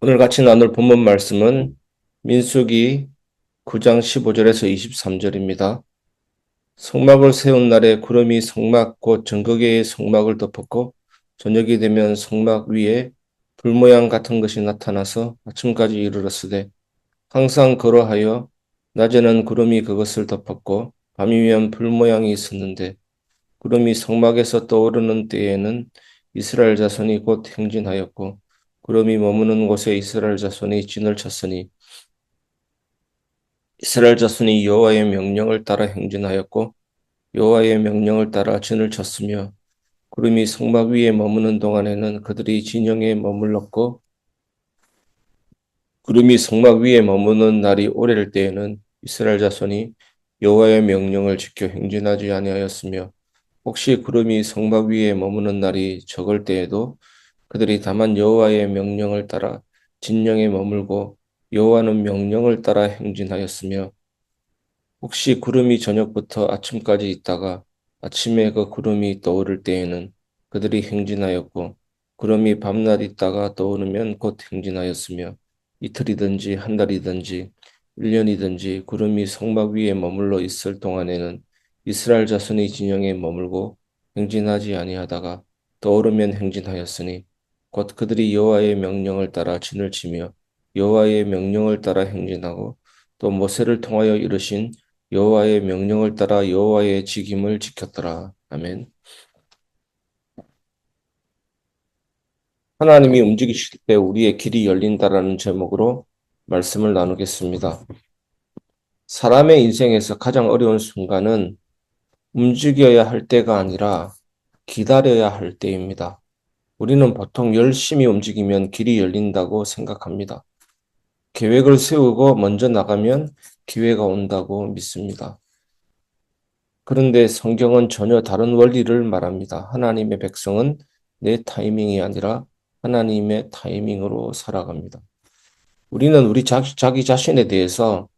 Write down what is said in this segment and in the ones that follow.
오늘 같이 나눌 본문 말씀은 민수기 9장 15절에서 23절입니다. 성막을 세운 날에 구름이 성막 곧 정거계의 성막을 덮었고 저녁이 되면 성막 위에 불 모양 같은 것이 나타나서 아침까지 이르렀으되 항상 그러하여 낮에는 구름이 그것을 덮었고 밤이면 불 모양이 있었는데 구름이 성막에서 떠오르는 때에는 이스라엘 자손이 곧 행진하였고 구름이 머무는 곳에 이스라엘 자손이 진을 쳤으니 이스라엘 자손이 여호와의 명령을 따라 행진하였고 여호와의 명령을 따라 진을 쳤으며 구름이 성막 위에 머무는 동안에는 그들이 진영에 머물렀고 구름이 성막 위에 머무는 날이 오래될 때에는 이스라엘 자손이 여호와의 명령을 지켜 행진하지 아니하였으며 혹시 구름이 성막 위에 머무는 날이 적을 때에도 그들이 다만 여호와의 명령을 따라 진영에 머물고 여호와는 명령을 따라 행진하였으며 혹시 구름이 저녁부터 아침까지 있다가 아침에 그 구름이 떠오를 때에는 그들이 행진하였고 구름이 밤낮 있다가 떠오르면 곧 행진하였으며 이틀이든지 한 달이든지 1년이든지 구름이 성막 위에 머물러 있을 동안에는 이스라엘 자손이 진영에 머물고 행진하지 아니하다가 떠오르면 행진하였으니 곧 그들이 여호와의 명령을 따라 진을 치며 여호와의 명령을 따라 행진하고 또 모세를 통하여 이르신 여호와의 명령을 따라 여호와의 직임을 지켰더라. 아멘. 하나님이 움직이실 때 우리의 길이 열린다라는 제목으로 말씀을 나누겠습니다. 사람의 인생에서 가장 어려운 순간은 움직여야 할 때가 아니라 기다려야 할 때입니다. 우리는 보통 열심히 움직이면 길이 열린다고 생각합니다. 계획을 세우고 먼저 나가면 기회가 온다고 믿습니다. 그런데 성경은 전혀 다른 원리를 말합니다. 하나님의 백성은 내 타이밍이 아니라 하나님의 타이밍으로 살아갑니다. 우리는 우리 자기 자신에 대해서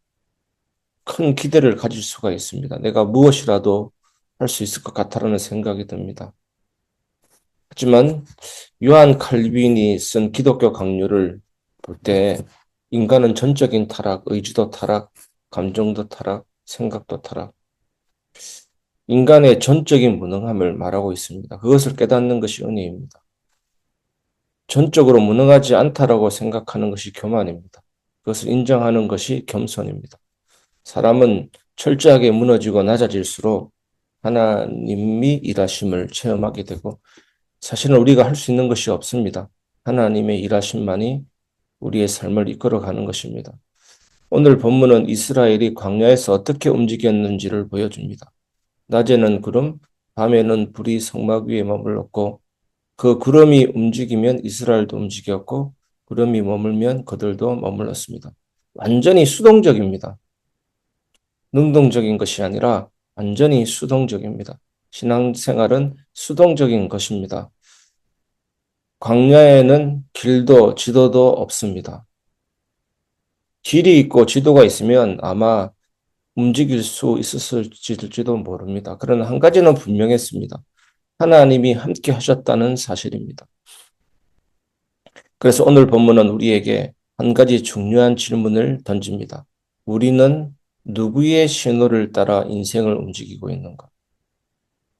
큰 기대를 가질 수가 있습니다. 내가 무엇이라도 할 수 있을 것 같다라는 생각이 듭니다. 하지만 요한 칼빈이 쓴 기독교 강요를 볼 때 인간은 전적인 타락, 의지도 타락, 감정도 타락, 생각도 타락, 인간의 전적인 무능함을 말하고 있습니다. 그것을 깨닫는 것이 은혜입니다. 전적으로 무능하지 않다라고 생각하는 것이 교만입니다. 그것을 인정하는 것이 겸손입니다. 사람은 철저하게 무너지고 낮아질수록 하나님이 일하심을 체험하게 되고 사실은 우리가 할 수 있는 것이 없습니다. 하나님의 일하심만이 우리의 삶을 이끌어가는 것입니다. 오늘 본문은 이스라엘이 광야에서 어떻게 움직였는지를 보여줍니다. 낮에는 구름, 밤에는 불이 성막 위에 머물렀고 그 구름이 움직이면 이스라엘도 움직였고 구름이 머물면 그들도 머물렀습니다. 완전히 수동적입니다. 능동적인 것이 아니라 완전히 수동적입니다. 신앙생활은 수동적인 것입니다. 광야에는 길도 지도도 없습니다. 길이 있고 지도가 있으면 아마 움직일 수 있었을지도 모릅니다. 그러나 한 가지는 분명했습니다. 하나님이 함께 하셨다는 사실입니다. 그래서 오늘 본문은 우리에게 한 가지 중요한 질문을 던집니다. 우리는 누구의 신호를 따라 인생을 움직이고 있는가?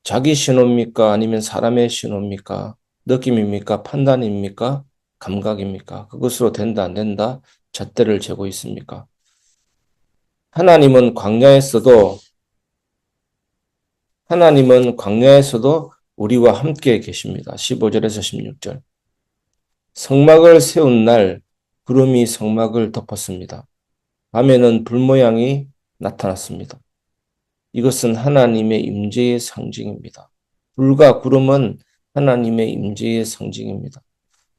자기 신호입니까? 아니면 사람의 신호입니까? 느낌입니까? 판단입니까? 감각입니까? 그것으로 된다, 안 된다? 잣대를 재고 있습니까? 하나님은 광야에서도 하나님은 광야에서도 우리와 함께 계십니다. 15절에서 16절. 성막을 세운 날 구름이 성막을 덮었습니다. 밤에는 불 모양이 나타났습니다. 이것은 하나님의 임재의 상징입니다. 불과 구름은 하나님의 임재의 상징입니다.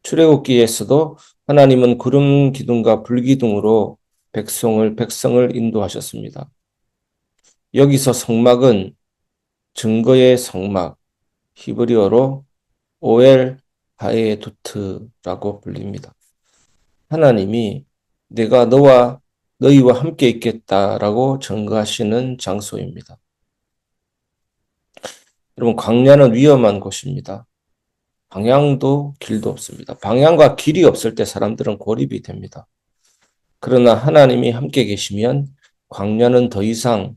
출애굽기에서도 하나님은 구름 기둥과 불 기둥으로 백성을 인도하셨습니다. 여기서 성막은 증거의 성막, 히브리어로 오엘 하에두트라고 불립니다. 하나님이 내가 너희와 함께 있겠다라고 증거하시는 장소입니다. 여러분, 광야는 위험한 곳입니다. 방향도 길도 없습니다. 방향과 길이 없을 때 사람들은 고립이 됩니다. 그러나 하나님이 함께 계시면 광야는 더 이상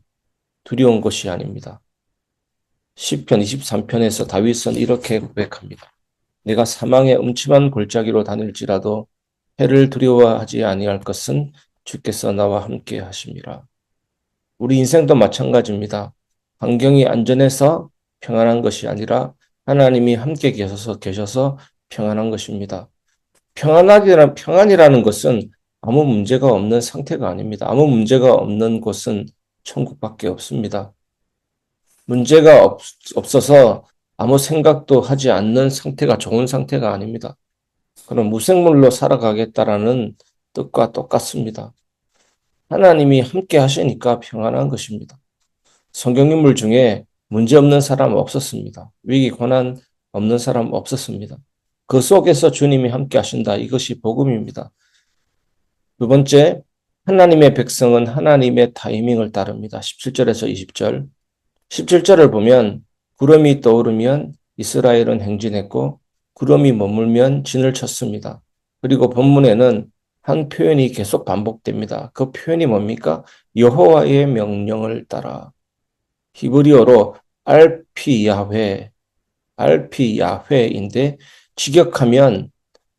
두려운 것이 아닙니다. 시편 23편에서 다윗은 이렇게 고백합니다. 내가 사망의 음침한 골짜기로 다닐지라도 해를 두려워하지 아니할 것은 주께서 나와 함께 하심이라. 우리 인생도 마찬가지입니다. 환경이 안전해서 평안한 것이 아니라 하나님이 함께 계셔서 평안한 것입니다. 평안이라는 것은 아무 문제가 없는 상태가 아닙니다. 아무 문제가 없는 곳은 천국밖에 없습니다. 문제가 없어서 아무 생각도 하지 않는 상태가 좋은 상태가 아닙니다. 그럼 무생물로 살아가겠다라는 뜻과 똑같습니다. 하나님이 함께 하시니까 평안한 것입니다. 성경인물 중에 문제없는 사람 없었습니다. 위기, 고난 없는 사람 없었습니다. 그 속에서 주님이 함께 하신다. 이것이 복음입니다. 두 번째, 하나님의 백성은 하나님의 타이밍을 따릅니다. 17절에서 20절. 17절을 보면 구름이 떠오르면 이스라엘은 행진했고 구름이 머물면 진을 쳤습니다. 그리고 본문에는 한 표현이 계속 반복됩니다. 그 표현이 뭡니까? 여호와의 명령을 따라. 히브리어로 알피야회인데 직역하면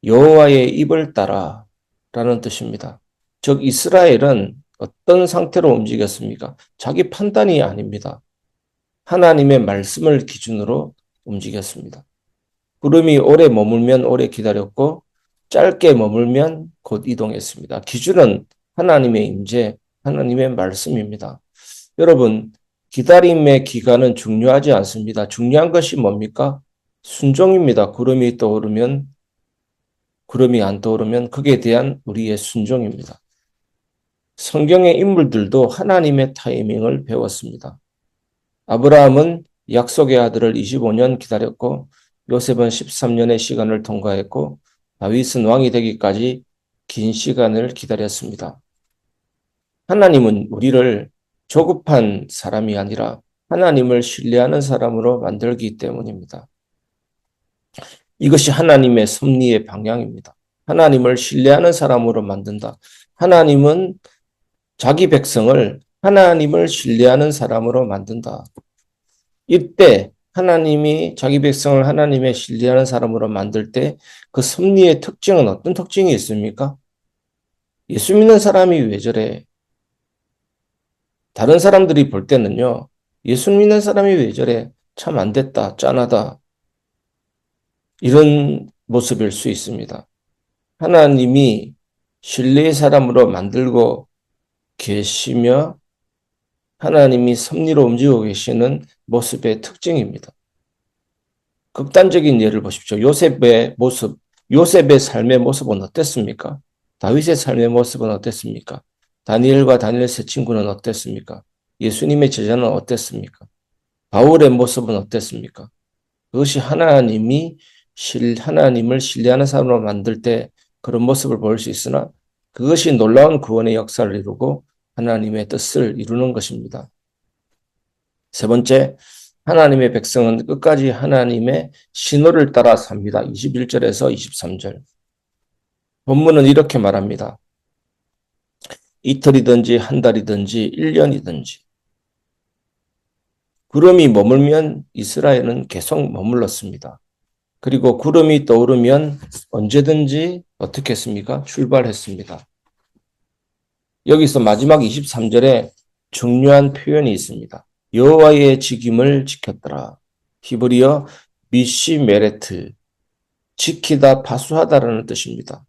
여호와의 입을 따라라는 뜻입니다. 즉 이스라엘은 어떤 상태로 움직였습니까? 자기 판단이 아닙니다. 하나님의 말씀을 기준으로 움직였습니다. 구름이 오래 머물면 오래 기다렸고 짧게 머물면 곧 이동했습니다. 기준은 하나님의 임재, 하나님의 말씀입니다. 여러분, 기다림의 기간은 중요하지 않습니다. 중요한 것이 뭡니까? 순종입니다. 구름이 안 떠오르면 거기에 대한 우리의 순종입니다. 성경의 인물들도 하나님의 타이밍을 배웠습니다. 아브라함은 약속의 아들을 25년 기다렸고 요셉은 13년의 시간을 통과했고 다윗은 왕이 되기까지 긴 시간을 기다렸습니다. 하나님은 우리를 조급한 사람이 아니라 하나님을 신뢰하는 사람으로 만들기 때문입니다. 이것이 하나님의 섭리의 방향입니다. 하나님을 신뢰하는 사람으로 만든다. 하나님은 자기 백성을 하나님을 신뢰하는 사람으로 만든다. 이때 하나님이 자기 백성을 하나님의 신뢰하는 사람으로 만들 때 그 섭리의 특징은 어떤 특징이 있습니까? 예수 믿는 사람이 왜 저래? 다른 사람들이 볼 때는요. 예수 믿는 사람이 왜 저래? 참 안 됐다. 짠하다. 이런 모습일 수 있습니다. 하나님이 신뢰의 사람으로 만들고 계시며 하나님이 섭리로 움직이고 계시는 모습의 특징입니다. 극단적인 예를 보십시오. 요셉의 삶의 모습은 어땠습니까? 다윗의 삶의 모습은 어땠습니까? 다니엘과 다니엘 세 친구는 어땠습니까? 예수님의 제자는 어땠습니까? 바울의 모습은 어땠습니까? 그것이 하나님을 신뢰하는 사람으로 만들 때 그런 모습을 볼 수 있으나 그것이 놀라운 구원의 역사를 이루고 하나님의 뜻을 이루는 것입니다. 세 번째, 하나님의 백성은 끝까지 하나님의 신호를 따라 삽니다. 21절에서 23절. 본문은 이렇게 말합니다. 이틀이든지 한 달이든지 1년이든지 구름이 머물면 이스라엘은 계속 머물렀습니다. 그리고 구름이 떠오르면 언제든지 어떻게 했습니까? 출발했습니다. 여기서 마지막 23절에 중요한 표현이 있습니다. 여호와의 직임을 지켰더라. 히브리어 미시메레트, 지키다, 파수하다라는 뜻입니다.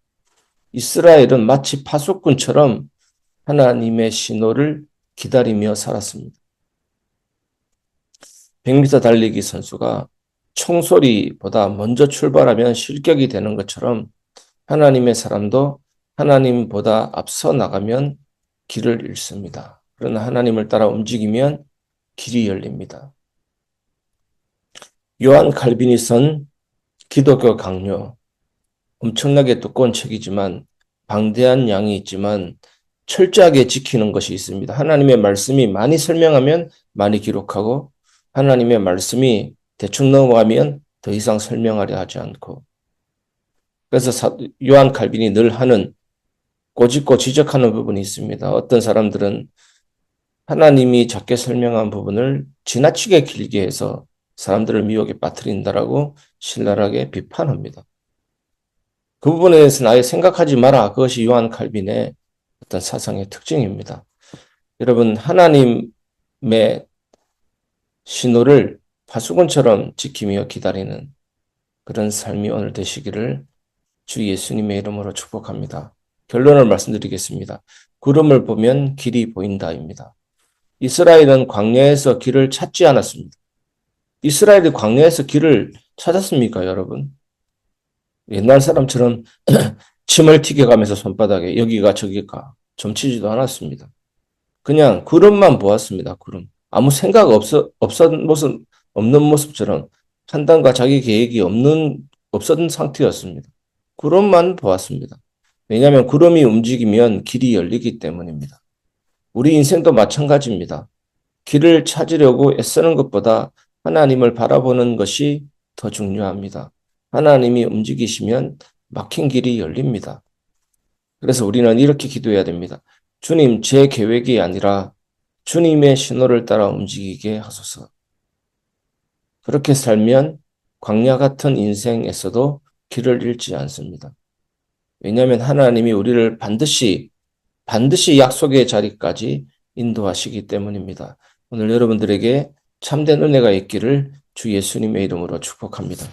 이스라엘은 마치 파수꾼처럼 하나님의 신호를 기다리며 살았습니다. 100m 달리기 선수가 총소리보다 먼저 출발하면 실격이 되는 것처럼 하나님의 사람도 하나님보다 앞서 나가면 길을 잃습니다. 그러나 하나님을 따라 움직이면 길이 열립니다. 요한 칼빈이 기독교 강요, 엄청나게 두꺼운 책이지만 방대한 양이 있지만 철저하게 지키는 것이 있습니다. 하나님의 말씀이 많이 설명하면 많이 기록하고 하나님의 말씀이 대충 넘어가면 더 이상 설명하려 하지 않고. 그래서 요한 칼빈이 늘 하는 꼬집고 지적하는 부분이 있습니다. 어떤 사람들은 하나님이 작게 설명한 부분을 지나치게 길게 해서 사람들을 미혹에 빠뜨린다라고 신랄하게 비판합니다. 그 부분에 대해서는 아예 생각하지 마라. 그것이 요한 칼빈의 어떤 사상의 특징입니다. 여러분, 하나님의 신호를 파수꾼처럼 지키며 기다리는 그런 삶이 오늘 되시기를 주 예수님의 이름으로 축복합니다. 결론을 말씀드리겠습니다. 구름을 보면 길이 보인다입니다. 이스라엘은 광야에서 길을 찾지 않았습니다. 이스라엘이 광야에서 길을 찾았습니까, 여러분? 옛날 사람처럼 침을 튀겨가면서 손바닥에 여기가 저기가 점치지도 않았습니다. 그냥 구름만 보았습니다. 구름. 아무 생각 없는 모습처럼 판단과 자기 계획이 없었던 상태였습니다. 구름만 보았습니다. 왜냐하면 구름이 움직이면 길이 열리기 때문입니다. 우리 인생도 마찬가지입니다. 길을 찾으려고 애쓰는 것보다 하나님을 바라보는 것이 더 중요합니다. 하나님이 움직이시면 막힌 길이 열립니다. 그래서 우리는 이렇게 기도해야 됩니다. 주님, 제 계획이 아니라 주님의 신호를 따라 움직이게 하소서. 그렇게 살면 광야 같은 인생에서도 길을 잃지 않습니다. 왜냐하면 하나님이 우리를 반드시 약속의 자리까지 인도하시기 때문입니다. 오늘 여러분들에게 참된 은혜가 있기를 주 예수님의 이름으로 축복합니다.